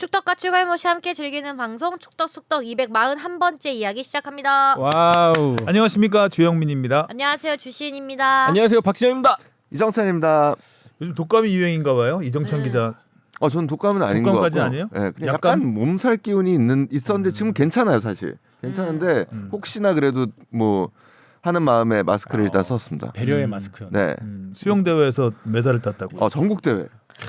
축덕과 출갈못이 함께 즐기는 방송 축덕숙덕 241번째 이야기 시작합니다. 와우. 안녕하십니까, 주영민입니다. 안녕하세요, 주시은입니다. 안녕하세요, 박진영입니다. 이정찬입니다. 요즘 독감이 유행인가 봐요. 이정찬 기자. 저는 독감은 아닌 것 독감까지 같고. 아니에요? 네, 그냥 약간? 약간 몸살 기운이 있었는데 지금 괜찮아요, 사실. 괜찮은데 혹시나 그래도 뭐 하는 마음에 마스크를 일단 썼습니다. 배려의 마스크요. 네. 수영 대회에서 메달을 땄다고. 전국 대회.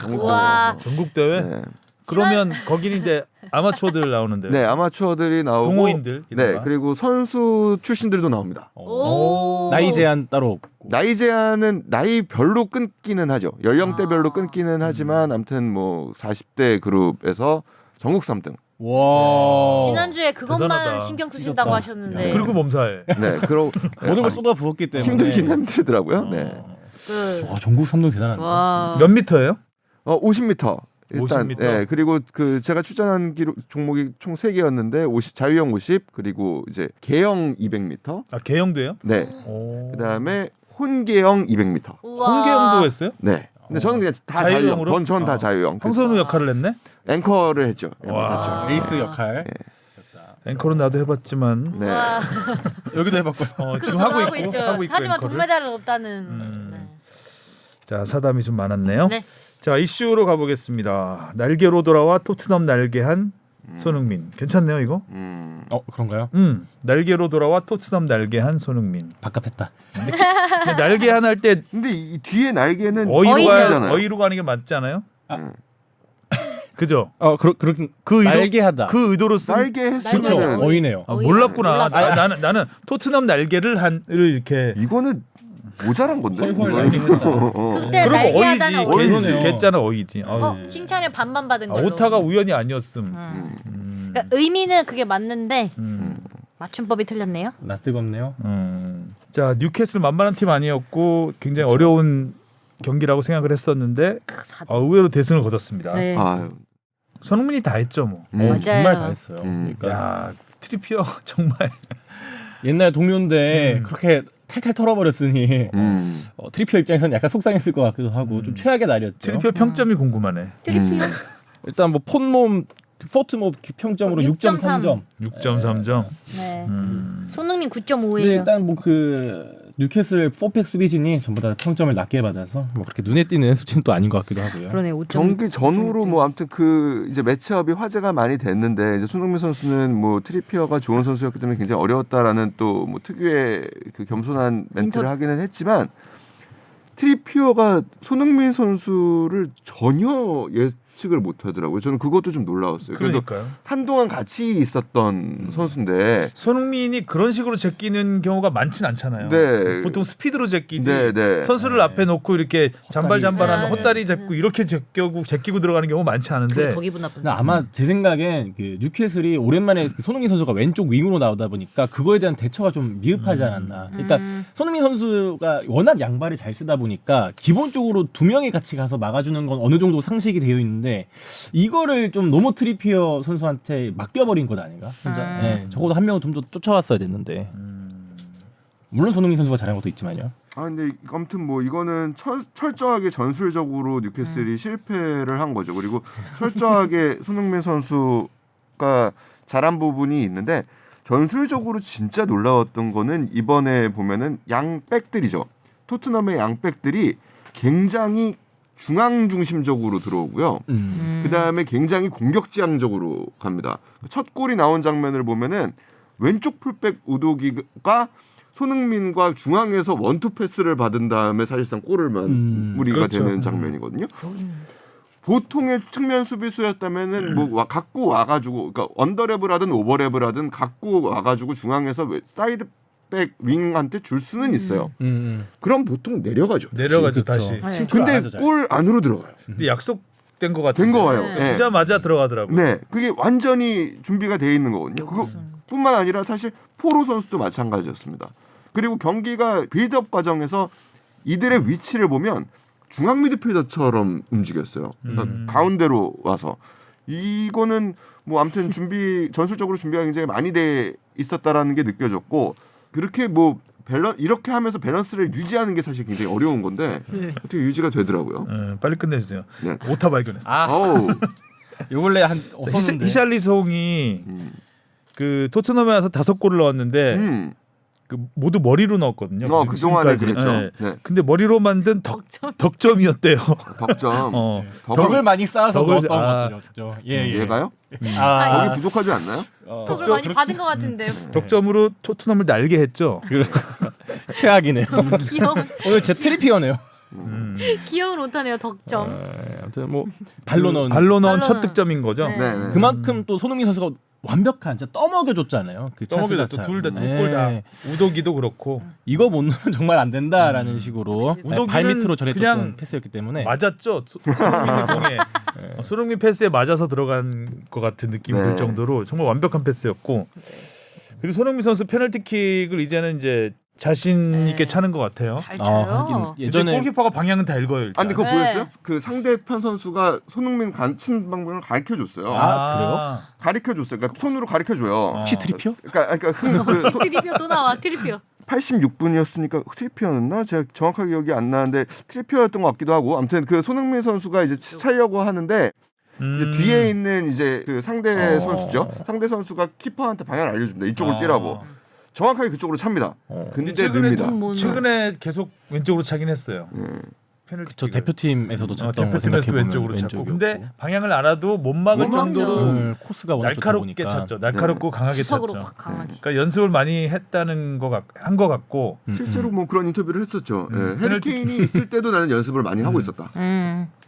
우와. 전국 대회? 네. 그러면 거기는 이제 아마추어들 나오는데. 네, 아마추어들이 나오고 동호인들. 네, 이른바. 그리고 선수 출신들도 나옵니다. 오. 나이 제한 따로 없고. 나이 제한은 나이별로 끊기는 하죠. 연령대별로 끊기는 하지만 아무튼 뭐 40대 그룹에서 전국 3등. 와. 지난주에 그것만 대단하다. 신경 쓰신다고 찢었다. 하셨는데. 그리고 몸살. 네, 그럼 모든 걸 쏟아 부었기 때문에 힘들긴 힘들더라고요. 네. 그. 와, 전국 3등 대단하다. 와. 몇 미터예요? 50m. 일단 50m? 네, 그리고 그 제가 출전한 기록 종목이 총 3개였는데 자유형 50 그리고 이제 개형 200m. 아, 개영도예요? 네. 오. 그다음에 혼개형 200m. 우와. 홍계영도 했어요? 네. 근데 저는 그냥 다 자유형으로? 자유형. 전 다 자유형. 황선우 역할을 했네. 앵커를 했죠. 와. 앵커 에이스 역할. 앵커는 나도 해봤지만 네. 와. 여기도 해봤고요. 지금 저도 하고 있고 있죠. 하고 있고. 하지만 앵커를. 동메달은 없다는. 음. 자, 사담이 좀 많았네요. 네. 자, 이슈로 가보겠습니다. 날개로 돌아와 토트넘 날개한 손흥민. 괜찮네요, 이거? 그런가요? 날개로 돌아와 토트넘 날개한 손흥민. 바깥했다. 근데 날개한 할 때 근데 이 뒤에 날개는 어이잖아요. 어이로 가는 게 맞지 않아요? 그죠? 그렇긴 그 의도 날개하다. 그 의도로 쓴. 날개 날개다. 했으면 어이네요. 아, 몰랐구나. 몰랐어. 나는 토트넘 날개를 한을 이렇게. 이거는 모자란 건데. 헐헐 이거는. 날개했다. 그때 그러고 날개하다는 어이지. 그러네요. 개짜는 어이지. 칭찬을 반반 받은 걸로. 오타가 우연이 아니었음. 그러니까 의미는 그게 맞는데 음. 맞춤법이 틀렸네요. 나 뜨겁네요. 자, 뉴캐슬 만만한 팀 아니었고 굉장히 어려운 경기라고 생각을 했었는데 의외로 대승을 거뒀습니다. 네. 아유. 손흥민이 다 했죠, 뭐. 맞아요. 정말 다 했어요. 음. 그러니까 야, 트리피어 정말. 옛날 동료인데 그렇게 탈탈 털어버렸으니 트리피어 입장에서는 약간 속상했을 것 같기도 하고 좀 최악의 날이었죠. 트리피어 평점이 궁금하네. 트리피어. 일단 뭐 폰몸 포트몹 평점으로 6.3. 6.3점. 6.3점. 네. 음. 손흥민 근데 9.5예요. 일단 뭐 그 뉴캐슬 4팩 수비진이 전부 다 평점을 낮게 받아서 뭐 그렇게 눈에 띄는 수치는 또 아닌 것 같기도 하고요. 그러네. 5.6. 경기 전후로 뭐 아무튼 그 이제 매치업이 화제가 많이 됐는데 이제 손흥민 선수는 뭐 트리피어가 좋은 선수였기 때문에 굉장히 어려웠다라는 또 뭐 특유의 그 겸손한 멘트를 하기는 했지만 트리피어가 손흥민 선수를 전혀 예측을 못 하더라고요. 저는 그것도 좀 놀라웠어요. 그래서 그러니까요. 한동안 같이 있었던 선수인데 손흥민이 그런 식으로 제끼는 경우가 많지는 않잖아요. 네. 보통 스피드로 제끼지. 네, 네. 선수를 앞에 놓고 이렇게 잔발잔발하면 네, 헛다리 네. 제끼고 이렇게 제끼고 들어가는 경우 많지 않은데. 더 기분 나쁜. 근데 아마 제 생각엔 그 뉴캐슬이 오랜만에 그 손흥민 선수가 왼쪽 윙으로 나오다 보니까 그거에 대한 대처가 좀 미흡하지 않았나. 그러니까 손흥민 선수가 워낙 양발을 잘 쓰다 보니까 기본적으로 두 명이 같이 가서 막아주는 건 어느 정도 상식이 되어 있는데 이거를 좀 너무 트리피어 선수한테 맡겨버린 것 아닌가? 혼자. 네, 적어도 한 명은 좀 더 쫓아왔어야 됐는데. 물론 손흥민 선수가 잘한 것도 있지만요. 근데 아무튼 뭐 이거는 철저하게 전술적으로 뉴캐슬이 실패를 한 거죠. 그리고 철저하게 손흥민 선수가 잘한 부분이 있는데 전술적으로 진짜 놀라웠던 거는 이번에 보면은 양백들이죠. 토트넘의 양백들이 굉장히 중앙 중심적으로 들어오고요. 그다음에 굉장히 공격 지향적으로 갑니다. 첫 골이 나온 장면을 보면은 왼쪽 풀백 우도기가 손흥민과 중앙에서 원투 패스를 받은 다음에 사실상 골을 마무리가 그렇죠. 되는 장면이거든요. 보통의 측면 수비수였다면은 뭐 갖고 와가지고 그러니까 언더랩을 하든 오버랩을 하든 갖고 와가지고 중앙에서 사이드 백 윙한테 줄 수는 있어요. 그럼 보통 내려가죠. 내려가죠 그쵸. 다시. 네. 근데 골 안으로 들어가요. 근데 약속된 것 같은. 된 거예요. 네. 네. 주자마자 들어가더라고요. 네, 그게 완전히 준비가 돼 있는 거거든요. 그것뿐만 아니라 사실 포로 선수도 마찬가지였습니다. 그리고 경기가 빌드업 과정에서 이들의 위치를 보면 중앙 미드필더처럼 움직였어요. 그러니까 가운데로 와서 이거는 뭐 아무튼 전술적으로 준비가 굉장히 많이 돼 있었다라는 게 느껴졌고 그렇게 뭐 이렇게 하면서 밸런스를 유지하는 게 사실 굉장히 어려운 건데 어떻게 유지가 되더라고요. 빨리 끝내주세요. 네. 오타 발견했어요. 어우, 요 근래 한 없었는데. 히샬리송이 그 토트넘에 와서 5골을 넣었는데 그 모두 머리로 넣었거든요. 그 동안에 지금까지. 그랬죠. 네. 네. 근데 머리로 만든 덕점이었대요. 덕점. 덕을 많이 쌓아서 덕을- 넣었던 아. 것들이었죠. 예. 얘가요? 아, 거기 부족하지 않나요? 덕을 덕점- 많이 받은 것 같은데요. 덕점으로 토트넘을 날게 했죠. 최악이네요. 귀여운 오늘 제 트리피어네요. 귀여운 오타네요. 덕점. 아무튼 뭐 발로 넣은 발로 넣은 발로 첫 넣은- 득점인 거죠. 네. 네. 네. 그만큼 또 손흥민 선수가 완벽한 진짜 떠먹여줬잖아요. 그 떠먹여줬죠. 둘 다 두 골 다. 우도기도 그렇고 이거 못 넣으면 정말 안 된다라는 식으로 우도기는 발 밑으로 전해줬던 그냥 패스였기 때문에 맞았죠. 손흥민의 공에 손흥민 패스에 맞아서 들어간 것 같은 느낌이 네. 들 정도로 정말 완벽한 패스였고 그리고 손흥민 선수 페널티킥을 이제는 이제 자신 있게 차는 것 같아요. 잘 하긴 쳐요. 예전에 예전에 골키퍼가 방향은 다 읽어요. 일단. 아니 그거 네. 보였어요? 그 상대편 선수가 손흥민 친 방법을 가르쳐 줬어요. 아, 가르쳐 줬어요. 그러니까 손으로 가르쳐 줘요. 혹시 트리피어? 그러니까 트리피어 또 나와. 트리피어. 86분이었으니까 트리피어였나? 제가 정확하게 기억이 안 나는데 트리피어였던 것 같기도 하고 아무튼 그 손흥민 선수가 이제 차려고 하는데 이제 뒤에 있는 이제 그 상대 선수죠. 상대 선수가 키퍼한테 방향을 알려줍니다. 이쪽으로 뛰라고. 정확하게 그쪽으로 찹니다. 근데 늡니다. 최근에 계속 왼쪽으로 차긴 했어요. 페널티. 저 대표팀에서도 찼던 거 대표팀에서도 생각해보면 왼쪽으로 찼고. 왼쪽이었고. 근데 방향을 알아도 못 막을 못 막죠. 정도로 코스가 워낙 좋다 날카롭게 보니까. 찼죠. 날카롭고 강하게 구석으로 찼죠. 확 강하게. 그러니까 연습을 많이 했다는 한 것 같고 실제로 뭐 그런 인터뷰를 했었죠. 페널티- 해리케인이 있을 때도 나는 연습을 많이 하고 있었다.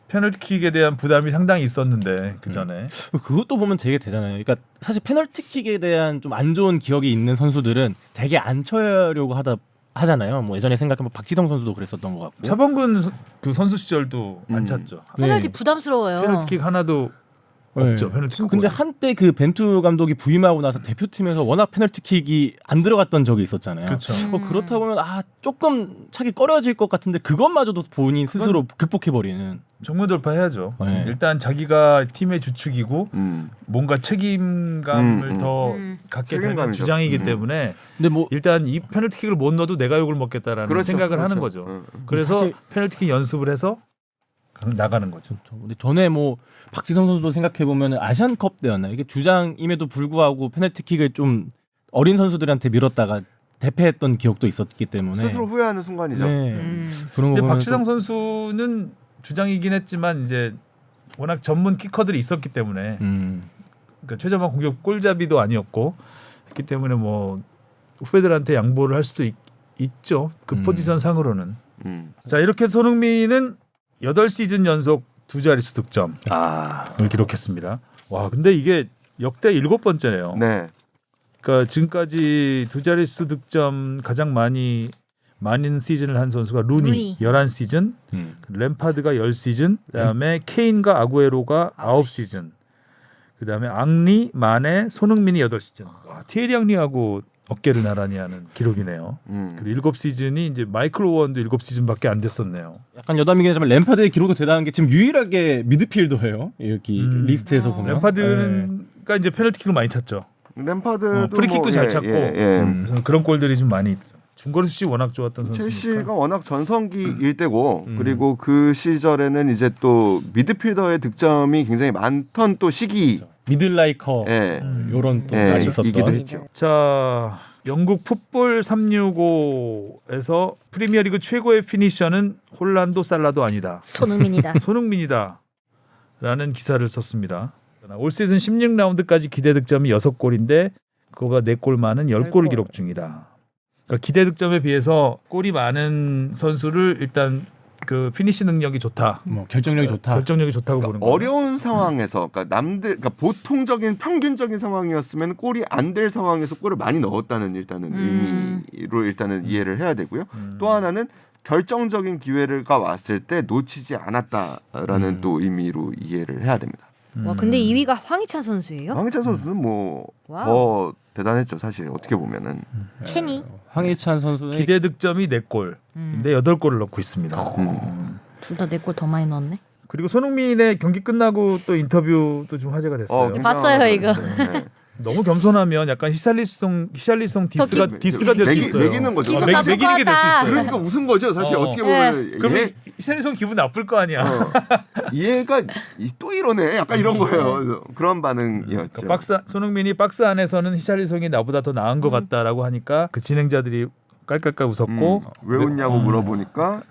페널티킥에 대한 부담이 상당히 있었는데 그 전에 그것도 보면 되게 대단해요. 그러니까 사실 페널티킥에 대한 좀 안 좋은 기억이 있는 선수들은 되게 안 쳐려고 하잖아요. 뭐 예전에 생각하면 박지성 선수도 그랬었던 것 같고. 차범근 그 선수 시절도 안 찼죠. 페널티 네. 부담스러워요. 페널티킥 하나도 없죠. 페널티킥. 근데 한때 그 벤투 감독이 부임하고 나서 대표팀에서 워낙 페널티킥이 안 들어갔던 적이 있었잖아요. 그렇죠. 그렇다 보면 조금 차기 꺼려질 것 같은데 그것마저도 본인 스스로 극복해버리는. 정면 돌파해야죠. 네. 일단 자기가 팀의 주축이고 뭔가 책임감을 더 갖게 되는 책임감이죠. 주장이기 때문에 근데 뭐 일단 이 페널티킥을 못 넣어도 내가 욕을 먹겠다라는 그렇죠, 생각을 하는 그렇죠. 거죠. 그래서 사실- 페널티킥 연습을 해서 나가는 거죠. 근데 전에 뭐 박지성 선수도 생각해 보면 아시안컵 때였나요? 이게 주장임에도 불구하고 페널티킥을 좀 어린 선수들한테 밀었다가 대패했던 기억도 있었기 때문에 스스로 후회하는 순간이죠. 네. 그런 거 근데 보면 박지성 선수는 주장이긴 했지만 이제 워낙 전문 키커들이 있었기 때문에 그러니까 최전방 공격 골잡이도 아니었고 했기 때문에 뭐 후배들한테 양보를 할 수도 있죠. 그 포지션 상으로는. 자 이렇게 손흥민은 8시즌 연속 2자릿수 득점을 기록했습니다. 와 근데 이게 역대 7번째네요. 네. 그러니까 지금까지 2자릿수 득점 가장 많은 시즌을 한 선수가 루니 11시즌, 램파드가 10시즌, 그다음에 케인과 아구에로가 9시즌, 그다음에 앙리, 마네, 손흥민이 8시즌. 와, 티에리 앙리하고 어깨를 나란히 하는 기록이네요. 그리고 7시즌이 이제 마이클 오원도 7시즌밖에 안 됐었네요. 약간 여담이긴 하지만 램파드의 기록도 대단한 게 지금 유일하게 미드필더예요. 이렇게 리스트에서 보면 램파드는 그러니까 이제 페널티킥을 많이 찼죠. 램파드도 프리킥도 뭐, 잘 찼고 그래서 그런 골들이 좀 많이 있죠. 중거리 슛이 워낙 좋았던 선수니까. 첼시가 워낙 전성기일 때고 그리고 그 시절에는 이제 또 미드필더의 득점이 굉장히 많던 또 시기 미들라이커 요런 또 예, 있었던. 이기도 했죠. 자, 영국 풋볼 365에서 프리미어리그 최고의 피니셔는 홀란도 살라도 아니다. 손흥민이다. 손흥민이다. 라는 기사를 썼습니다. 올 시즌 16라운드까지 기대 득점이 6골인데 그거가 4골 많은 10골을 기록 중이다. 그러니까 기대 득점에 비해서 골이 많은 선수를 일단 그 피니시 능력이 좋다. 뭐 결정력이 좋다. 결정력이 좋다고 보는 거예요. 어려운 상황에서 그러니까 그러니까 보통적인 평균적인 상황이었으면 골이 안 될 상황에서 골을 많이 넣었다는 일단은 의미로 일단은 이해를 해야 되고요. 또 하나는 결정적인 기회가 왔을 때 놓치지 않았다라는 또 의미로 이해를 해야 됩니다. 와 근데 2위가 황희찬 선수예요? 황희찬 선수는 뭐 와우. 더 대단했죠 사실 어떻게 보면은. 체니 황희찬 선수의 기대 득점이 4골인데 8골을 넣고 있습니다. 둘 다 4골 더 많이 넣었네. 그리고 손흥민의 경기 끝나고 또 인터뷰도 좀 화제가 됐어요. 봤어요, 이거. 네. 너무 겸손하면 약간 히샬리송 디스가 될 수 있어요. 매기는 거죠. 기분 나쁠 매기는 게 될 수 있어요. 그러니까 웃은 거죠. 사실 어떻게 보면 그러면 히샬리송 기분 나쁠 거 아니야. 얘가 또 이러네. 약간 이런 거예요. 그래서 그런 반응이었죠. 그러니까 손흥민이 박스 안에서는 히샬리송이 나보다 더 나은 것 같다라고 하니까 그 진행자들이 깔깔깔 웃었고 왜 웃냐고 물어보니까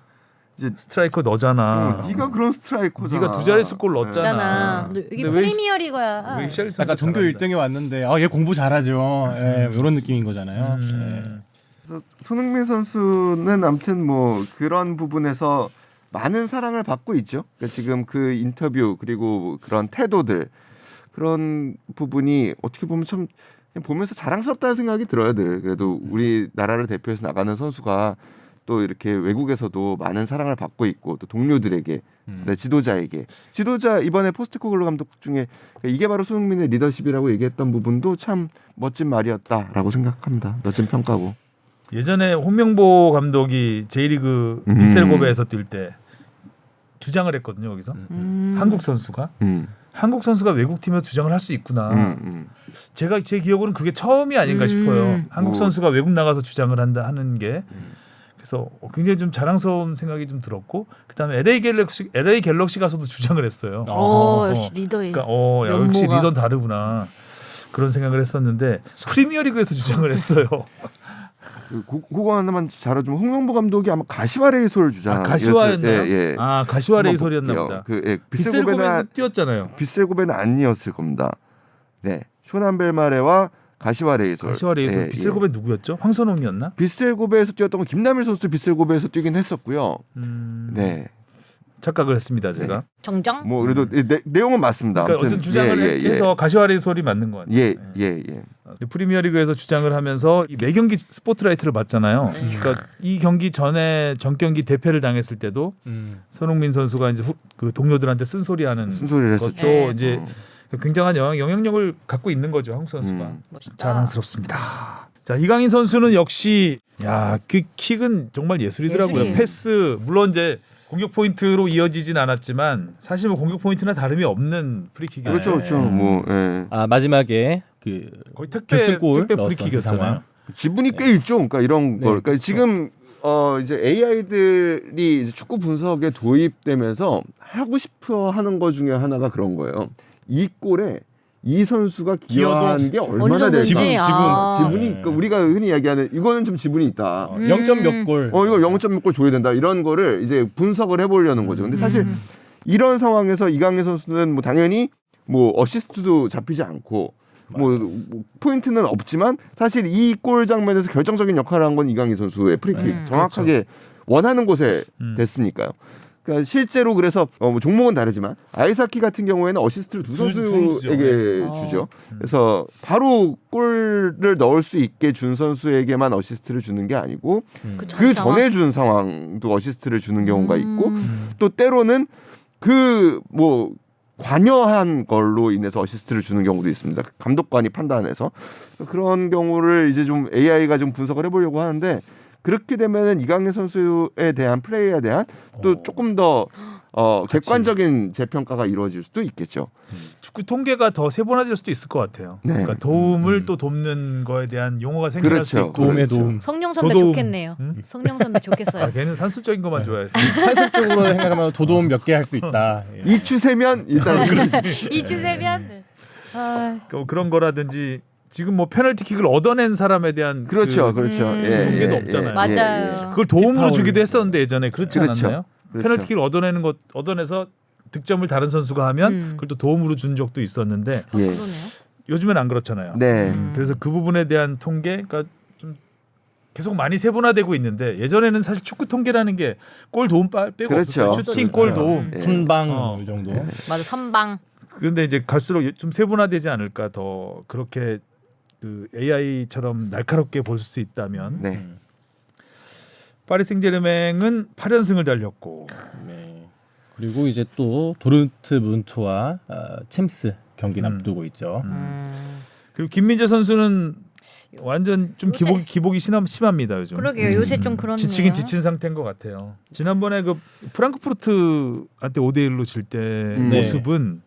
이제 스트라이커 너잖아. 네가 그런 스트라이커잖아. 네가 2자릿수 골 넣었잖아. 있잖아. 이게 근데 왜 프리미어리거야. 왜 히샬리송 약간 전교 1등에 왔는데 얘 공부 잘하죠. 이런 느낌인 거잖아요. 그래서 손흥민 선수는 아무튼 뭐 그런 부분에서 많은 사랑을 받고 있죠. 그러니까 지금 그 인터뷰 그리고 그런 태도들 그런 부분이 어떻게 보면 참 그냥 보면서 자랑스럽다는 생각이 들어요. 늘 그래도 우리나라를 대표해서 나가는 선수가 또 이렇게 외국에서도 많은 사랑을 받고 있고 또 동료들에게 지도자에게 지도자 이번에 포스트코글로 감독 중에 이게 바로 손흥민의 리더십이라고 얘기했던 부분도 참 멋진 말이었다라고 생각합니다. 멋진 평가고. 예전에 홍명보 감독이 J리그 비셀고베에서 뛸 때 주장을 했거든요. 여기서 한국 선수가 한국 선수가 외국 팀에서 주장을 할 수 있구나. 제가 제 기억으로는 그게 처음이 아닌가 싶어요. 한국 선수가 외국 나가서 주장을 하는 게. 그래서 굉장히 좀 자랑스러운 생각이 좀 들었고 그다음에 LA 갤럭시 가서도 주장을 했어요. 역시 리더의 그러니까 야, 역시 리더는 다르구나. 그런 생각을 했었는데 프리미어리그에서 주장을 했어요. 그거 하나만 잘해주면 홍명보 감독이 아마 가시와 레이솔 주장. 가시와였나요? 예. 가시와 레이솔이었나 보다. 빗셀고베는 뛰었잖아요. 빗셀고베는 아니었을 겁니다. 네, 쇼남벨마레와 가시와 레이솔. 빗셀고베 누구였죠? 황선홍이었나? 빗셀고베에서 뛰었던 건 김남일 선수 빗셀고베에서 뛰긴 했었고요. 네. 착각을 했습니다, 제가. 정정? 뭐 그래도 내용은 맞습니다. 그러니까 어떤 주장을 해서 가시와 레이솔이 맞는 것 같아요. 예. 프리미어리그에서 주장을 하면서 이 매경기 스포트라이트를 받잖아요. 그러니까 이 경기 전에 전 경기 대패를 당했을 때도 손흥민 선수가 이제 그 동료들한테 쓴소리하는 쓴소리를 것도 했었죠. 이제 굉장한 영향력을 갖고 있는 거죠, 한국 선수가. 멋있다. 자랑스럽습니다. 자, 이강인 선수는 역시 그 킥은 정말 예술이더라고요. 예술이에요. 패스 물론 이제 공격 포인트로 이어지진 않았지만 사실 뭐 공격 포인트나 다름이 없는 프리킥이었죠. 그렇죠. 뭐 마지막에 그 거의 결승골 택배 넣었던 프리킥이었잖아요. 그 상황. 지분이 꽤 있죠. 그러니까 이런 걸. 그러니까 그렇죠. 지금 이제 AI들이 이제 축구 분석에 도입되면서 하고 싶어 하는 것 중에 하나가 그런 거예요. 이 골에 이 선수가 기여한 게 얼마나 될까? 지분이 그러니까 우리가 흔히 이야기하는 이거는 좀 지분이 있다. 0점 몇 골. 이거 0점 몇 골 줘야 된다. 이런 거를 이제 분석을 해보려는 거죠. 근데 사실 이런 상황에서 이강인 선수는 뭐 당연히 뭐 어시스트도 잡히지 않고 뭐 포인트는 없지만 사실 이 골 장면에서 결정적인 역할을 한 건 이강인 선수의 프리킥 정확하게 원하는 곳에 됐으니까요. 그러니까 실제로 그래서 뭐 종목은 다르지만 아이사키 같은 경우에는 어시스트를 두 선수에게 주죠. 그래서 바로 골을 넣을 수 있게 준 선수에게만 어시스트를 주는 게 아니고 그 전에 준 상황도 어시스트를 주는 경우가 있고 또 때로는 그 뭐 관여한 걸로 인해서 어시스트를 주는 경우도 있습니다. 감독관이 판단해서 그런 경우를 이제 좀 AI가 좀 분석을 해보려고 하는데 그렇게 되면은 이강인 선수에 대한 플레이에 대한 또 조금 더 객관적인 재평가가 이루어질 수도 있겠죠. 축구 통계가 더 세분화될 수도 있을 것 같아요. 네. 그러니까 도움을 또 돕는 거에 대한 용어가 생겨날 수도 있고. 도움의 도움. 성룡 선배 도도움. 좋겠네요. 성룡 선배 좋겠어요. 걔는 산술적인 것만 좋아해서. 산술적으로 생각하면 도도움 몇 개 할 수 있다. 이 추세면 일단 이 추세면 그런 거라든지 지금 뭐 페널티킥을 얻어낸 사람에 대한 그렇죠. 통계도 없잖아요. 맞아요. 그걸 도움으로 주기도 했었는데 예전에 그렇지 그렇죠. 않았나요? 그렇죠. 페널티킥을 얻어내서 득점을 다른 선수가 하면 그걸 또 도움으로 준 적도 있었는데 그러네요. 요즘엔 안 그렇잖아요. 네. 그래서 그 부분에 대한 통계, 그러니까 좀 계속 많이 세분화되고 있는데 예전에는 사실 축구 통계라는 게 골 도움 빼고 그렇죠. 없었어요. 슈팅, 골 도움. 선방 이 정도. 맞아, 선방. 그런데 이제 갈수록 좀 세분화되지 않을까 더 그렇게 그 AI처럼 날카롭게 볼 수 있다면. 네. 파리 생제르맹은 8연승을 달렸고. 네. 그리고 이제 또 도르트문트와 챔스 경기 앞두고 있죠. 그리고 김민재 선수는 완전 좀 요새- 기복이 심합니다 요즘. 그러게요. 요새 좀 그렇네요. 지치긴 지친 상태인 것 같아요. 지난번에 그 프랑크푸르트한테 5대1로 질 때 네. 모습은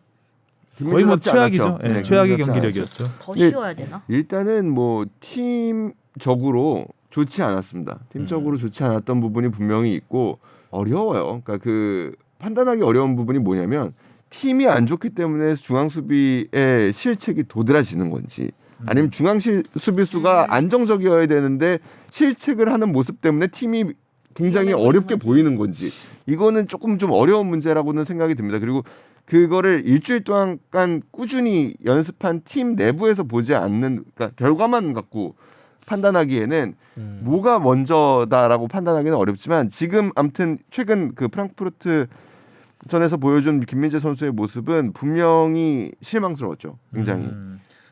거의 뭐 김민재 최악이죠. 않았죠. 예, 네, 최악의 김민재 경기력이었죠. 더 네. 쉬워야 되나? 일단은 뭐 팀적으로 좋지 않았습니다. 팀적으로 좋지 않았던 부분이 분명히 있고 어려워요. 그러니까 그 판단하기 어려운 부분이 뭐냐면 팀이 안 좋기 때문에 중앙 수비의 실책이 도드라지는 건지 아니면 중앙 수비수가 안정적이어야 되는데 실책을 하는 모습 때문에 팀이 굉장히 위험해 어렵게 보이는 보이는 건지 이거는 조금 좀 어려운 문제라고는 생각이 듭니다. 그리고 그거를 일주일 동안 꾸준히 연습한 팀 내부에서 보지 않는 그러니까 결과만 갖고 판단하기에는 뭐가 먼저다라고 판단하기는 어렵지만 지금 아무튼 최근 그 프랑크푸르트 전에서 보여준 김민재 선수의 모습은 분명히 실망스러웠죠. 굉장히.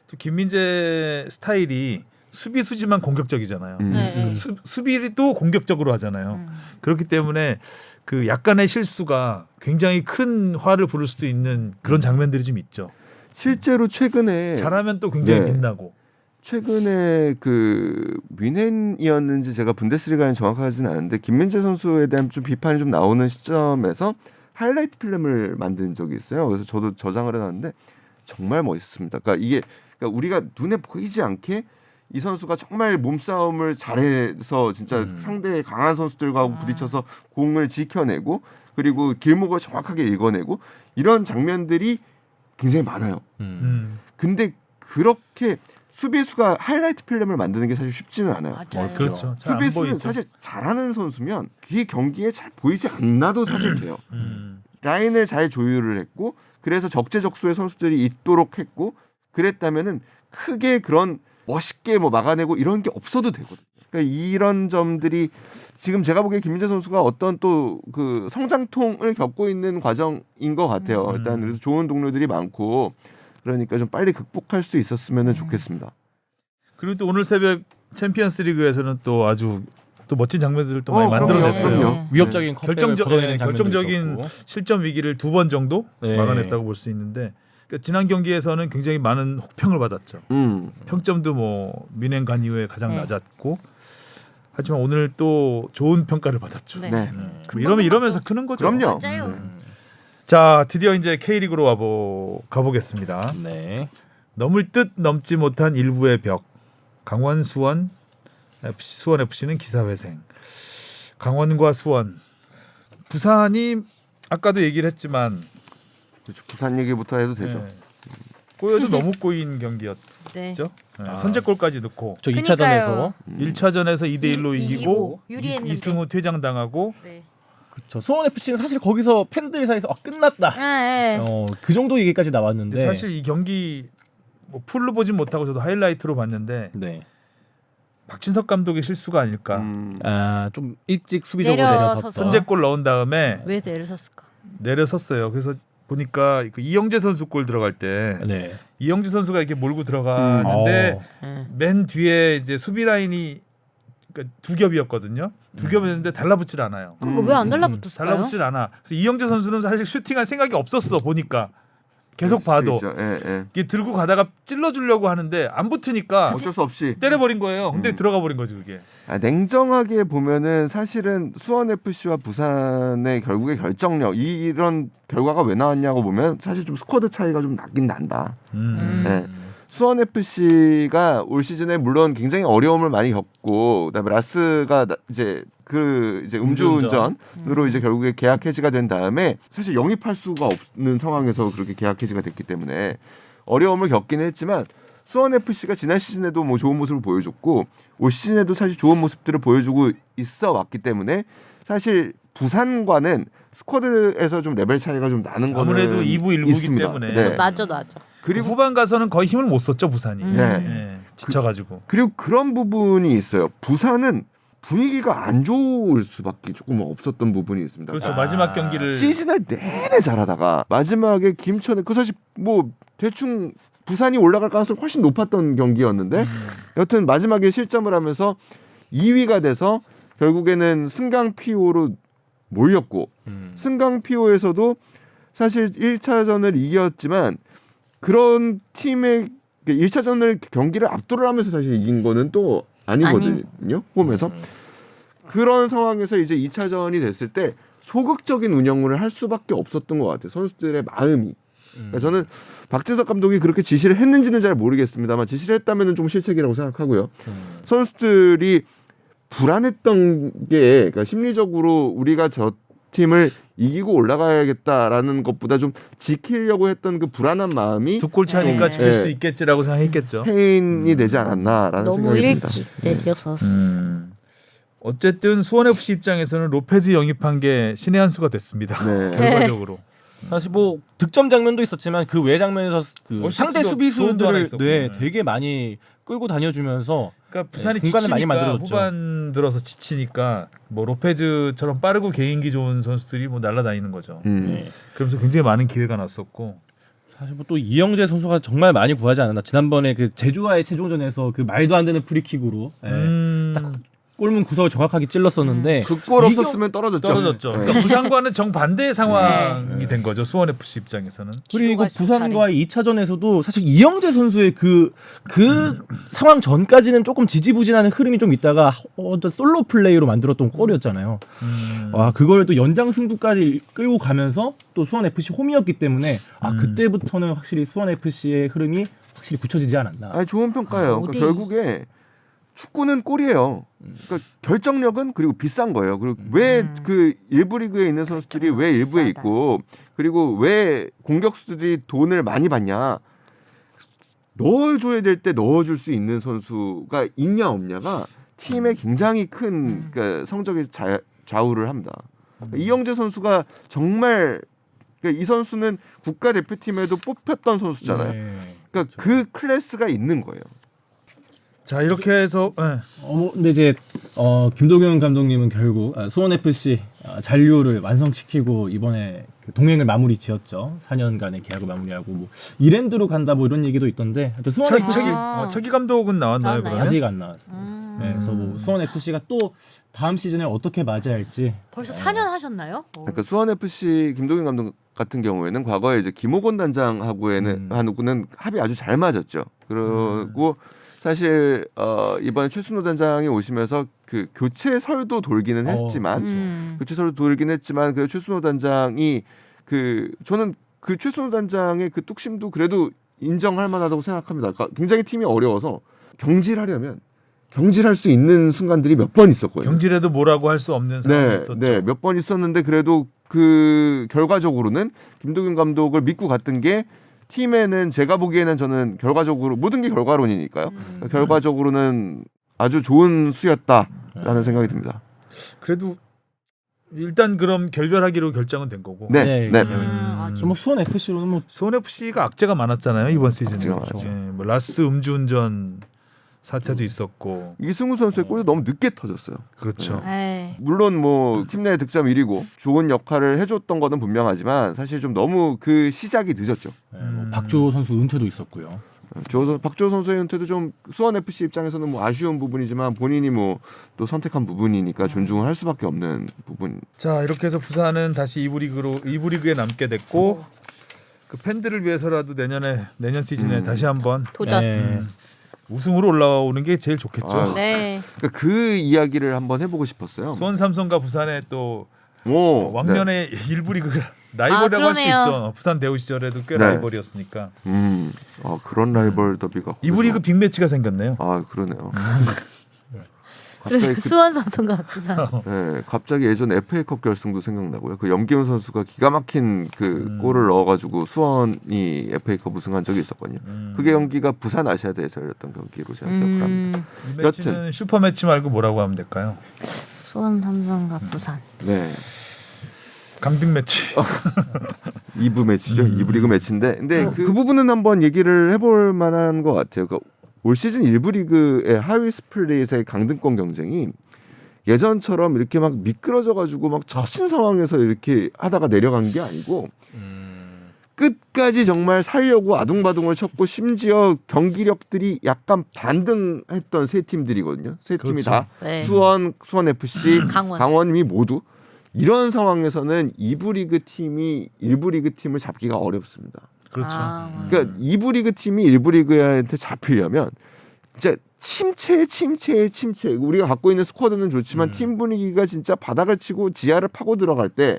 또 김민재 스타일이 수비수지만 공격적이잖아요. 네. 수비도 공격적으로 하잖아요. 그렇기 때문에 그 약간의 실수가 굉장히 큰 화를 부를 수도 있는 그런 장면들이 좀 있죠. 실제로 최근에 잘하면 또 굉장히 네. 빛나고. 최근에 그 뮌헨이었는지 제가 분데스리가는 정확하지는 않은데 김민재 선수에 대한 좀 비판이 좀 나오는 시점에서 하이라이트 필름을 만든 적이 있어요. 그래서 저도 저장을 해놨는데 정말 멋있습니다. 그러니까 우리가 눈에 보이지 않게 이 선수가 정말 몸싸움을 잘해서 진짜 상대의 강한 선수들과 부딪혀서 공을 지켜내고 그리고 길목을 정확하게 읽어내고 이런 장면들이 굉장히 많아요. 근데 그렇게 수비수가 하이라이트 필름을 만드는 게 사실 쉽지는 않아요. 맞아요. 그렇죠. 잘안 수비수는 보이죠. 사실 잘하는 선수면 이 경기에 잘 보이지 않나도 사실 돼요. 라인을 잘 조율을 했고 그래서 적재적소의 선수들이 있도록 했고 그랬다면은 크게 그런 멋있게 뭐 막아내고 이런 게 없어도 되거든요. 그러니까 이런 점들이 지금 제가 보기에 김민재 선수가 어떤 또 그 성장통을 겪고 있는 과정인 것 같아요. 일단 그래서 좋은 동료들이 많고 그러니까 좀 빨리 극복할 수 있었으면 좋겠습니다. 그리고 또 오늘 새벽 챔피언스리그에서는 또 아주 또 멋진 장면들을 또 많이 그럼요. 만들어냈어요. 그럼요. 위협적인 컵백을 걷어내는 장면도 결정적인 있었고. 실점 위기를 2번 정도 네. 막아냈다고 볼 수 있는데 그러니까 지난 경기에서는 굉장히 많은 혹평을 받았죠. 평점도 뭐 뮌헨 간 이후에 가장 네. 낮았고 하지만 오늘 또 좋은 평가를 받았죠. 네. 네. 이러면서 크는 거죠. 그럼요. 맞아요. 자 드디어 이제 K리그로 가보겠습니다. 네. 넘을 듯 넘지 못한 일부의 벽. 강원 수원 FC는 기사회생. 강원과 수원. 부산이 아까도 얘기를 했지만 그렇죠. 부산 얘기부터 해도 되죠. 네. 꼬여도 너무 꼬인 경기였죠. 네. 네. 선제골까지 넣고 저 그러니까요. 2차전에서 1차전에서 2대1로 이기고 유리했는데. 이승우 퇴장당하고 네. 그쵸. 수원 FC는 사실 거기서 팬들 사이에서 끝났다. 네. 그 정도 얘기까지 나왔는데 사실 이 경기 뭐 풀로 보진 못하고 저도 하이라이트로 봤는데 네. 박진석 감독의 실수가 아닐까. 좀 일찍 수비적으로 내려서서. 내려섰던. 선제골 넣은 다음에 왜 내려섰을까? 내려섰어요. 그래서 보니까 그 이영재 선수 골 들어갈 때 네. 이영재 선수가 이렇게 몰고 들어가는데 맨 뒤에 이제 수비 라인이 그러니까 두 겹이었거든요. 두 겹이었는데 달라붙질 않아요. 그거 왜 안 달라붙었을까요? 달라붙질 않아. 그래서 이영재 선수는 사실 슈팅할 생각이 없었어 보니까 계속 봐도 이게 들고 가다가 찔러주려고 하는데 안 붙으니까 어쩔 수 없이 때려버린 거예요. 근데 들어가 버린 거지 그게. 냉정하게 보면은 사실은 수원 FC와 부산의 결국의 결정력 이런 결과가 왜 나왔냐고 보면 사실 좀 스쿼드 차이가 좀 나긴 난다. 네. 수원 FC가 올 시즌에 물론 굉장히 어려움을 많이 겪고 그다음에 라스가 이제 음주운전으로 이제 결국에 계약 해지가 된 다음에 사실 영입할 수가 없는 상황에서 그렇게 계약 해지가 됐기 때문에 어려움을 겪기는 했지만 수원 FC가 지난 시즌에도 뭐 좋은 모습을 보여줬고 올 시즌에도 사실 좋은 모습들을 보여주고 있어 왔기 때문에 사실 부산과는 스쿼드에서 좀 레벨 차이가 좀 나는 거는 아무래도 2부 1부이기 있습니다. 때문에. 네. 나죠. 그리고 후반 가서는 거의 힘을 못 썼죠 부산이. 네. 네. 지쳐가지고. 그리고 그런 부분이 있어요. 부산은 분위기가 안 좋을 수밖에 조금 없었던 부분이 있습니다. 그렇죠. 마지막 경기를 시즌을 내내 잘하다가 마지막에 김천에 그 사실 뭐 대충 부산이 올라갈 가능성이 훨씬 높았던 경기였는데 여튼 마지막에 실점을 하면서 2위가 돼서 결국에는 승강피오로 몰렸고 승강피오에서도 사실 1차전을 이겼지만 그런 팀의 1차전을 경기를 압도를 하면서 사실 이긴 거는 또 아니거든요. 홈에서. 그런 상황에서 이제 2차전이 됐을 때 소극적인 운영을 할 수밖에 없었던 것 같아요. 선수들의 마음이. 그러니까 저는 박진석 감독이 그렇게 지시를 했는지는 잘 모르겠습니다만 지시를 했다면은 좀 실책이라고 생각하고요. 선수들이 불안했던 게 그러니까 심리적으로 우리가 저 팀을 이기고 올라가야겠다라는 것보다 좀 지키려고 했던 그 불안한 마음이 두 골 차니까 네. 지킬 수 있겠지라고 생각했겠죠. 페인이 되지 않았나라는 너무 생각이 듭니다. 일찍 내려서 어쨌든 수원 FC 입장에서는 로페즈 영입한 게 신의 한 수가 됐습니다. 네. 결과적으로. 사실 뭐 득점 장면도 있었지만 그 외 장면에서 그 상대 도움도 하나 수비수들을 있었고. 네, 되게 많이 끌고 다녀주면서 그러니까 부산이 공간을 많이 지치니까 만들어줬죠. 후반 들어서 지치니까 뭐 로페즈처럼 빠르고 개인기 좋은 선수들이 뭐 날아다니는 거죠. 네. 그러면서 굉장히 많은 기회가 났었고. 사실 뭐 또 이영재 선수가 정말 많이 구하지 않았나. 지난번에 그 제주와의 최종전에서 그 말도 안 되는 프리킥으로 딱 골문 구석을 정확하게 찔렀었는데 그 골 없었으면 떨어졌죠. 네. 그러니까 부산과는 정반대의 상황이 된 거죠. 수원 FC 입장에서는. 그리고 갈 수 부산과의 2차전에서도 사실 이영재 선수의 그 상황 전까지는 조금 지지부진하는 흐름이 좀 있다가 어떤 솔로 플레이로 만들었던 골이었잖아요. 와, 그걸 또 연장 승부까지 끌고 가면서 또 수원 FC 홈이었기 때문에 그때부터는 확실히 수원 FC의 흐름이 확실히 굳혀지지 않았나. 아니, 좋은 평가예요. 그러니까 어디- 결국에 축구는 골이에요. 그러니까 결정력은 그리고 비싼 거예요. 그리고 왜 그 일부 리그에 있는 선수들이 왜 일부에 비싸다. 있고 그리고 왜 공격수들이 돈을 많이 받냐? 넣어줘야 될 때 넣어줄 수 있는 선수가 있냐 없냐가 팀에 굉장히 큰 그러니까 성적에 좌우를 합니다. 그러니까 이영재 선수가 정말 그러니까 이 선수는 국가대표팀에도 뽑혔던 선수잖아요. 네. 그러니까 그 클래스가 있는 거예요. 자 이렇게 해서 근데 이제 김도경 감독님은 결국 수원 FC 잔류를 완성시키고 이번에 그 동행을 마무리 지었죠. 4년간의 계약을 마무리하고 뭐 이랜드로 간다 뭐 이런 얘기도 있던데. 하여튼 수원 FC 차기 감독은 나왔나요? 나왔나요? 그러면? 아직 안 나왔어요. 네, 그래서 뭐 수원 FC가 또 다음 시즌에 어떻게 맞이할지. 벌써 4년 하셨나요? 그러니까 수원 FC 김동현 감독 같은 경우에는 과거에 이제 김호건 단장하고는 하고는 합이 아주 잘 맞았죠. 그리고 사실 이번에 최순호 단장이 오시면서 그 교체 설도 돌기는 했지만 교체 설도 돌긴 했지만 그 최순호 단장이 저는 그 최순호 단장의 그 뚝심도 그래도 인정할 만하다고 생각합니다. 그러니까 굉장히 팀이 어려워서 경질하려면 경질할 수 있는 순간들이 몇 번 있었거든요. 경질해도 뭐라고 할 수 없는 상황이 있었죠. 네, 몇 번 있었는데 그래도 그 결과적으로는 김도균 감독을 믿고 갔던 게 팀에는 제가 보기에는 저는 결과적으로 모든 게 결과론이니까요. 결과적으로는 아주 좋은 수였다라는 생각이 듭니다. 그래도 일단 그럼 결별하기로 결정은 된 거고. 네, 네. 뭐 수원 FC로는 뭐 수원 FC가 악재가 많았잖아요 이번 시즌에. 악재가 많았죠. 뭐 라스 음주운전 사태도 있었고. 이승우 선수의 골도 너무 늦게 터졌어요. 그렇죠. 에이. 물론 뭐 팀 내 득점 1위고 좋은 역할을 해줬던 거는 분명하지만 사실 좀 너무 그 시작이 늦었죠. 뭐 박주호 선수 은퇴도 있었고요. 박주호 선수의 은퇴도 좀 수원 FC 입장에서는 뭐 아쉬운 부분이지만 본인이 뭐 또 선택한 부분이니까 존중을 할 수밖에 없는 부분. 자 이렇게 해서 부산은 다시 2부 리그에 남게 됐고 그 팬들을 위해서라도 내년 시즌에 다시 한번 도전. 네. 우승으로 올라오는 게 제일 좋겠죠. 아, 네. 그러니까 그 이야기를 한번 해보고 싶었어요. 수원 삼성과 부산의 또 오, 왕년의 일부 리그 라이벌이라고 할 수도 그러네요. 있죠. 부산 대우 시절에도 꽤 네. 라이벌이었으니까. 그런 라이벌 더비가. 2부 리그 빅매치가 생겼네요. 아, 그러네요. 그래서 갑자기 수원 삼성과 부산. 네, 갑자기 예전 FA컵 결승도 생각나고요. 그 염기훈 선수가 기가 막힌 그 골을 넣어가지고 수원이 FA컵 우승한 적이 있었거든요. 그게 경기가 부산 아시아대에서 열렸던 경기로 제가 기억을 합니다. 이 매치는 슈퍼 매치 말고 뭐라고 하면 될까요? 수원 삼성과 부산. 네, 강등 매치. 2부 매치죠. 2부 리그 매치인데, 근데 그 부분은 한번 얘기를 해볼 만한 것 같아요. 그러니까 올 시즌 1부 리그의 하위 스플릿의 강등권 경쟁이 예전처럼 이렇게 막 미끄러져가지고 막 처진 상황에서 이렇게 하다가 내려간 게 아니고 끝까지 정말 살려고 아둥바둥을 쳤고 심지어 경기력들이 약간 반등했던 세 팀들이거든요. 세 팀이 그렇죠. 다 네. 수원 FC, 강원. 강원이 모두 이런 상황에서는 2부 리그 팀이 1부 리그 팀을 잡기가 어렵습니다. 그렇죠. 그러니까 2부 리그 팀이 1부 리그한테 잡히려면 진짜 침체. 우리가 갖고 있는 스쿼드는 좋지만 팀 분위기가 진짜 바닥을 치고 지하를 파고 들어갈 때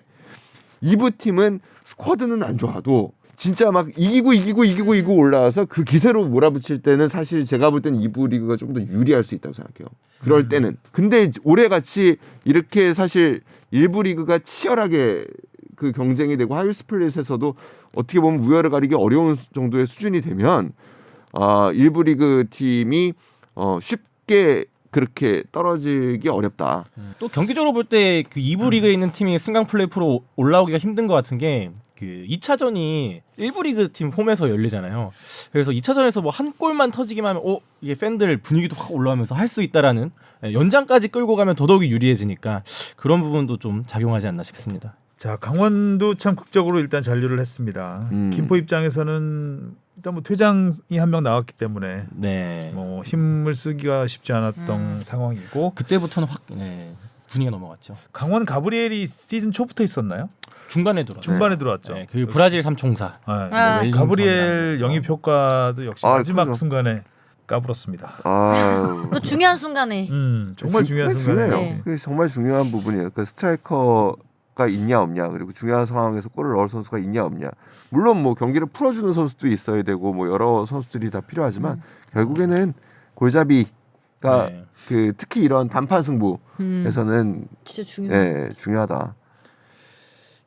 2부 팀은 스쿼드는 안 좋아도 진짜 막 이기고 올라와서 그 기세로 몰아붙일 때는 사실 제가 볼 때는 2부 리그가 좀 더 유리할 수 있다고 생각해요. 그럴 때는. 근데 올해 같이 이렇게 사실 1부 리그가 치열하게 그 경쟁이 되고 하위 스플릿에서도 어떻게 보면 우열을 가리기 어려운 정도의 수준이 되면 1부 리그 팀이 쉽게 그렇게 떨어지기 어렵다. 또 경기적으로 볼 때 그 2부 리그에 있는 팀이 승강 플레이오프로 올라오기가 힘든 것 같은 게 그 2차전이 1부 리그 팀 홈에서 열리잖아요. 그래서 2차전에서 뭐 한 골만 터지기만 하면 이게 팬들 분위기도 확 올라오면서 할 수 있다라는 연장까지 끌고 가면 더더욱이 유리해지니까 그런 부분도 좀 작용하지 않나 싶습니다. 자, 강원도 참 극적으로 일단 잔류를 했습니다. 김포 입장에서는 일단 뭐 퇴장이 한 명 나왔기 때문에 네. 뭐 힘을 쓰기가 쉽지 않았던 상황이고 그때부터는 확 분위기가 넘어갔죠. 강원 가브리엘이 시즌 초부터 있었나요? 중반에 들어왔죠. 중반에 들어왔죠. 네, 그 브라질 삼총사. 네. 가브리엘 영입 효과도 역시 마지막 그렇죠. 순간에 까불었습니다. 또 중요한 순간에. 정말 중요한 순간에. 네. 그게 정말 중요한 부분이에요. 그 스트라이커가 있냐 없냐, 그리고 중요한 상황에서 골을 넣을 선수가 있냐 없냐. 물론 뭐 경기를 풀어주는 선수도 있어야 되고 뭐 여러 선수들이 다 필요하지만 결국에는 골잡이가 네. 그 특히 이런 단판 승부에서는 진짜 중요해. 중요하다.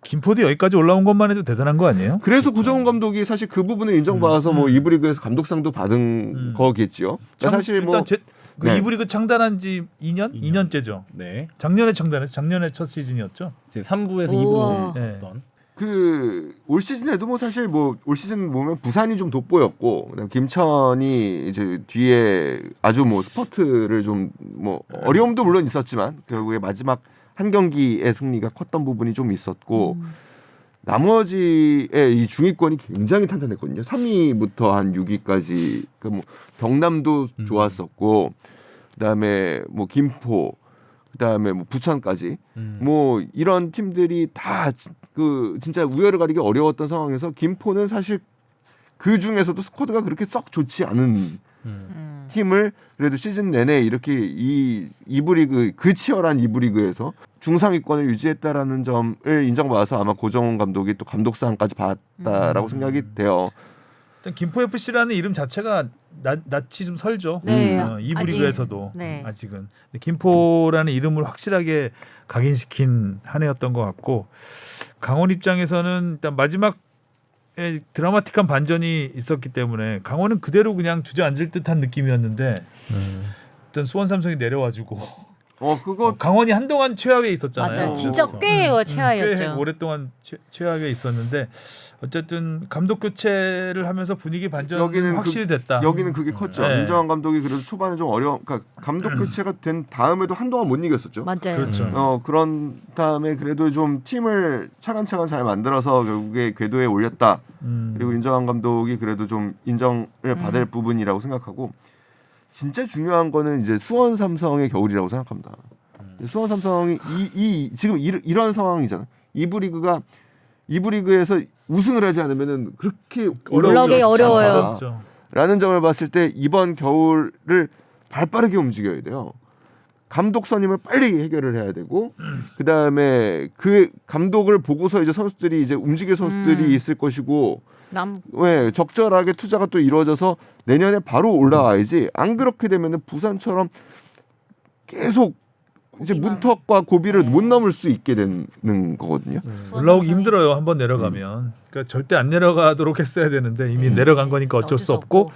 김포도 여기까지 올라온 것만 해도 대단한 거 아니에요? 그래서 고정훈 감독이 사실 그 부분을 인정받아서 뭐 2부 리그에서 감독상도 받은 거겠지요. 참, 사실 뭐 일단 그 네. 2부 리그 창단한 지 2년째죠. 네. 작년에 창단했죠. 작년에 첫 시즌이었죠. 이제 3부에서 우와. 2부로 네. 했던. 그 올 시즌에도 뭐 사실 뭐 올 시즌 보면 부산이 좀 돋보였고 그다음 김천이 이제 뒤에 아주 뭐 스퍼트를 좀 뭐 어려움도 물론 있었지만 결국에 마지막 한 경기의 승리가 컸던 부분이 좀 있었고 나머지의 이 중위권이 굉장히 탄탄했거든요. 3위부터 한 6위까지 그 뭐 경남도 좋았었고 그다음에 뭐 김포 그다음에 뭐 부천까지 뭐 이런 팀들이 다 그 진짜 우열을 가리기 어려웠던 상황에서 김포는 사실 그 중에서도 스쿼드가 그렇게 썩 좋지 않은 팀을 그래도 시즌 내내 이렇게 이 2부 리그 그 치열한 2부 리그에서 중상위권을 유지했다라는 점을 인정받아서 아마 고정훈 감독이 또 감독상까지 받았다라고 생각이 돼요. 일단 김포 FC라는 이름 자체가 낯이 좀 설죠. 네. 2부 아직. 리그에서도 네. 아직은. 근데 김포라는 이름을 확실하게 각인시킨 한 해였던 것 같고 강원 입장에서는 일단 마지막에 드라마틱한 반전이 있었기 때문에 강원은 그대로 그냥 주저앉을 듯한 느낌이었는데 일단 수원 삼성이 내려와주고 그거 강원이 한동안 최하위에 있었잖아요. 맞아요. 진짜 꽤 꽤 최하였죠. 오랫동안 최하위에 있었는데 어쨌든 감독 교체를 하면서 분위기 반전은 여기는 확실히 됐다. 여기는 그게 컸죠. 네. 임정환 감독이 그래도 초반에 좀 그러니까 감독 교체가 된 다음에도 한동안 못 이겼었죠. 맞아요. 그렇죠. 그런 다음에 그래도 좀 팀을 차근차근 잘 만들어서 결국에 궤도에 올렸다. 그리고 임정환 감독이 그래도 좀 인정을 받을 부분이라고 생각하고 진짜 중요한 거는 이제 수원 삼성의 겨울이라고 생각합니다. 수원 삼성이 지금 이런 상황이잖아요. 2부 리그에서 우승을 하지 않으면은 그렇게 올라오기 어려워요. 어렵죠. 라는 점을 봤을 때 이번 겨울을 발빠르게 움직여야 돼요. 감독 선임을 빨리 해결을 해야 되고 그 다음에 그 감독을 보고서 이제 선수들이 이제 움직일 선수들이 있을 것이고 왜 적절하게 투자가 또 이루어져서 내년에 바로 올라와야지. 안 그렇게 되면은 부산처럼 계속 이제 문턱과 고비를 못 넘을 수 있게 되는 거거든요. 올라오기 힘들어요. 한번 내려가면. 그러니까 절대 안 내려가도록 했어야 되는데 이미 내려간 거니까 어쩔 수 없고.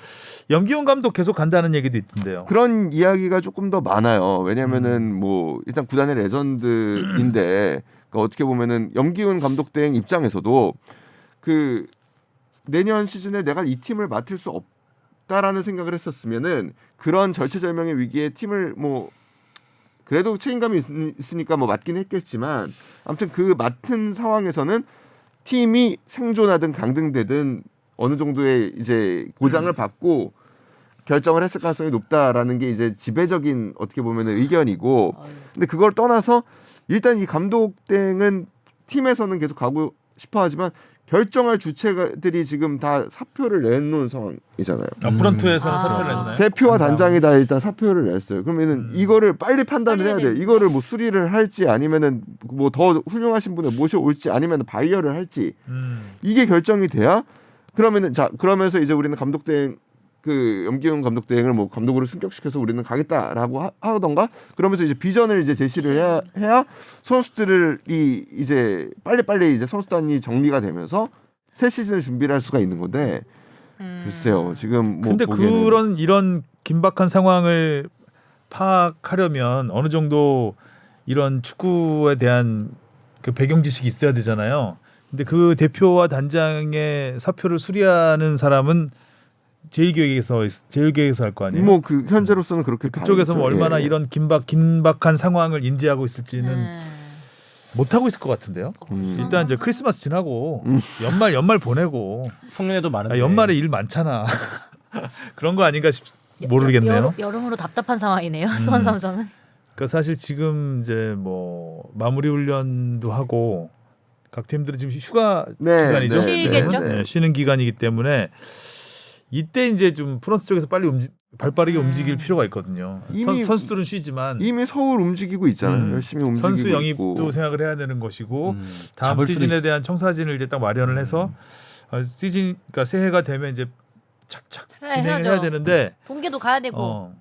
염기훈 감독 계속 간다는 얘기도 있던데요. 그런 이야기가 조금 더 많아요. 왜냐면은 뭐 일단 구단의 레전드인데 그러니까 어떻게 보면은 염기훈 감독 대행 입장에서도 그 내년 시즌에 내가 이 팀을 맡을 수 없다라는 생각을 했었으면은 그런 절체절명의 위기에 팀을 뭐 그래도 책임감이 있으니까 뭐 맡긴 했겠지만 아무튼 그 맡은 상황에서는 팀이 생존하든 강등되든 어느 정도의 이제 보장을 받고 결정을 했을 가능성이 높다라는 게 이제 지배적인 어떻게 보면은 의견이고 근데 그걸 떠나서 일단 이 감독 대행은 팀에서는 계속 가고 싶어 하지만 결정할 주체들이 지금 다 사표를 내놓은 상황이잖아요. 프런트에서는 사표를 냈나요? 대표와 단장이 다 일단 사표를 냈어요. 그러면은 이거를 빨리 판단을 해야 돼. 이거를 뭐 수리를 할지 아니면은 뭐 더 훌륭하신 분을 모셔올지 아니면 바이어를 할지 이게 결정이 돼야 그러면은 자 그러면서 이제 우리는 감독 대행 그 염기훈 감독 대행을 뭐 감독으로 승격시켜서 우리는 가겠다라고 하던가 그러면서 이제 비전을 이제 제시를 해야 선수들이 이제 빨리 이제 선수단이 정리가 되면서 새 시즌을 준비를 할 수가 있는 건데 글쎄요 지금 뭐 근데 보기에는 이런 긴박한 상황을 파악하려면 어느 정도 이런 축구에 대한 그 배경 지식이 있어야 되잖아요. 근데 그 대표와 단장의 사표를 수리하는 사람은 제1기획에서 할 거 아니에요. 뭐 그 현재로서는 그렇게 그쪽에서 뭐 봐야겠죠. 얼마나 예. 이런 긴박한 상황을 인지하고 있을지는 못 하고 있을 것 같은데요. 일단 이제 크리스마스 지나고 연말 보내고 송년회도 많은데 연말에 일 많잖아. 그런 거 아닌가 모르겠네요. 여름으로 답답한 상황이네요. 수원 삼성은. 그러니까 사실 지금 이제 뭐 마무리 훈련도 하고 각 팀들은 지금 휴가 네, 기간이죠. 네, 쉬겠죠? 네, 쉬는 기간이기 때문에 이때 이제 좀 프런스 쪽에서 빨리 발빠르게 움직일 필요가 있거든요. 이미- 선수들은 쉬지만 이미 서울 움직이고 있잖아요. 열심히 움직이고 선수 있고. 영입도 생각을 해야 되는 것이고 다음 잡을 수도 시즌에 대한 청사진을 이제 딱 마련을 해서 시즌 그러니까 새해가 되면 이제 착착 진행해야 해야죠. 되는데 동계도 가야 되고.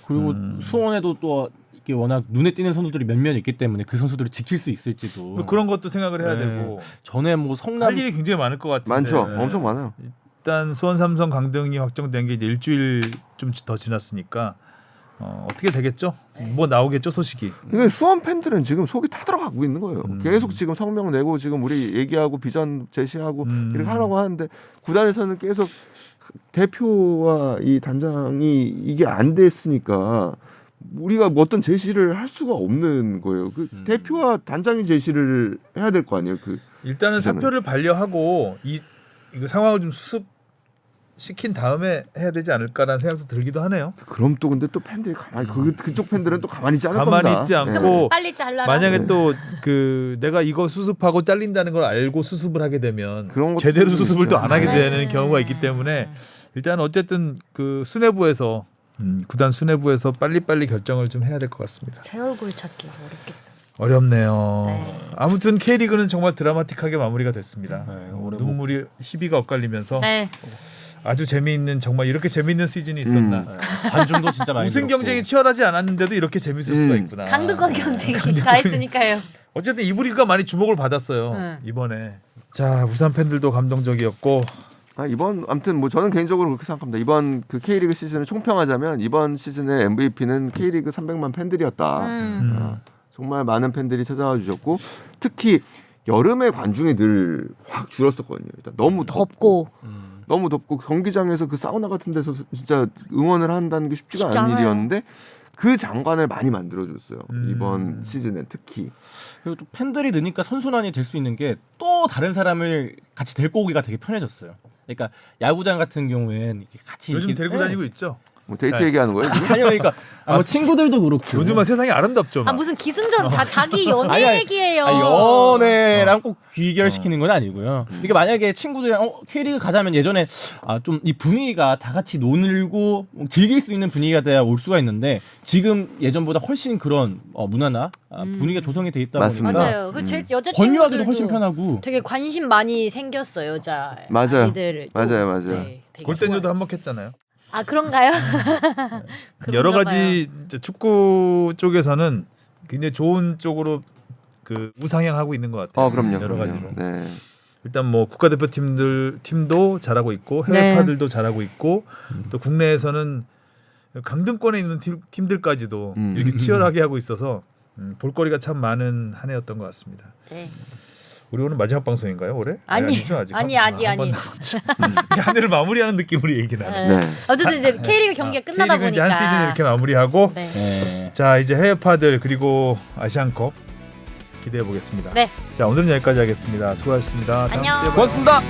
그리고 수원에도 또 이게 워낙 눈에 띄는 선수들이 몇몇 있기 때문에 그 선수들을 지킬 수 있을지도 뭐 그런 것도 생각을 해야 네. 되고 전에 뭐 성남 할 일이 굉장히 많을 것 같은데 많죠. 네. 엄청 많아요. 일단 수원 삼성 강등이 확정된 게 이제 일주일 좀 더 지났으니까 어떻게 되겠죠? 뭐 나오겠죠 소식이. 근데 수원 팬들은 지금 속이 타들어가고 있는 거예요. 계속 지금 성명 내고 지금 우리 얘기하고 비전 제시하고 이렇게 하라고 하는데 구단에서는 계속 대표와 이 단장이 이게 안 됐으니까 우리가 뭐 어떤 제시를 할 수가 없는 거예요. 그 대표와 단장이 제시를 해야 될 거 아니에요. 그 일단은 그잖아요. 사표를 반려하고 이거 상황을 좀 수습시킨 다음에 해야 되지 않을까라는 생각도 들기도 하네요. 그럼 또 근데 또 팬들이 가만히 그쪽 팬들은 또 가만히 있지 않을 가만히 겁니다. 있지 않고 그럼 빨리 잘라라. 만약에 또 그 내가 이거 수습하고 잘린다는 걸 알고 수습을 하게 되면 그런 것도 제대로 좀 수습을 또 있죠. 안 하게 네. 되는 경우가 있기 때문에 일단 어쨌든 그 수뇌부에서 구단 수뇌부에서 빨리빨리 결정을 좀 해야 될 것 같습니다. 제 얼굴 찾기 어렵겠다. 어렵네요. 네. 아무튼 K리그는 정말 드라마틱하게 마무리가 됐습니다. 네, 올해 뭐 눈물이 희비가 엇갈리면서 네. 아주 재미있는 정말 이렇게 재미있는 시즌이 있었나. 관중도 진짜 많이 우승 들었고. 경쟁이 치열하지 않았는데도 이렇게 재밌을 수가 있구나. 강등권 경쟁이 다 했으니까요. 어쨌든 이브리그가 많이 주목을 받았어요. 이번에. 자, 우산 팬들도 감동적이었고 이번 아무튼 뭐 저는 개인적으로 그렇게 생각합니다. 이번 그 K리그 시즌을 총평하자면 이번 시즌의 MVP는 K리그 300만 팬들이었다. 정말 많은 팬들이 찾아와 주셨고 특히 여름에 관중이 늘 확 줄었었거든요. 일단 너무 덥고. 너무 덥고 경기장에서 그 사우나 같은 데서 진짜 응원을 한다는 게 쉽지가 쉽지 않은 않아요. 일이었는데 그 장관을 많이 만들어줬어요. 이번 시즌에 특히. 그리고 또 팬들이 느니까 선순환이 될 수 있는 게 또 다른 사람을 같이 데리고 오기가 되게 편해졌어요. 그러니까 야구장 같은 경우엔 이렇게 같이 요즘 이렇게- 데리고 네. 다니고 있죠. 뭐 데이트 자, 얘기하는 거예요? 지금? 아니요, 그러니까 뭐 친구들도 그렇고 요즘은 세상이 아름답죠. 아 무슨 기승전 다 자기 연애 아니, 얘기예요. 연애랑 꼭 귀결시키는 건 아니고요. 그러니까 만약에 친구들이랑 K리그 가자면 예전에 좀 이 분위기가 다 같이 놀고 즐길 수 있는 분위기가 돼야 올 수가 있는데 지금 예전보다 훨씬 그런 문화나 분위기가 조성이 돼 있다 맞습니다. 보니까 맞아요. 그 제 여자 권유하기도 친구들도 훨씬 편하고 되게 관심 많이 생겼어요. 여자 맞아요. 아이들. 맞아요. 네, 되게 골대녀도 좋아요. 한몫했잖아요. 아 그런가요? 여러 그런가 가지 이제 축구 쪽에서는 굉장히 좋은 쪽으로 그 우상향하고 있는 것 같아요. 그럼요. 여러 그럼요. 가지로. 네. 일단 뭐 국가대표 팀도 잘하고 있고 해외파들도 잘하고 있고 또 국내에서는 강등권에 있는 팀들까지도 이렇게 치열하게 하고 있어서 볼거리가 참 많은 한 해였던 것 같습니다. 네. 우리 오늘 마지막 방송인가요 올해? 아니, 아니죠, 아직. 아니. 한번 남았죠. 한 해를 마무리하는 느낌으로 얘기를 하네. 네. 네. 어쨌든 이제 K리그 경기가 끝나다 K리그 이제 보니까 한 시즌 이렇게 마무리하고 네. 네. 자 이제 해외파들 그리고 아시안컵 기대해 보겠습니다. 네. 자 오늘은 여기까지 하겠습니다. 수고하셨습니다. 다음 안녕. 주에 봐요. 고맙습니다.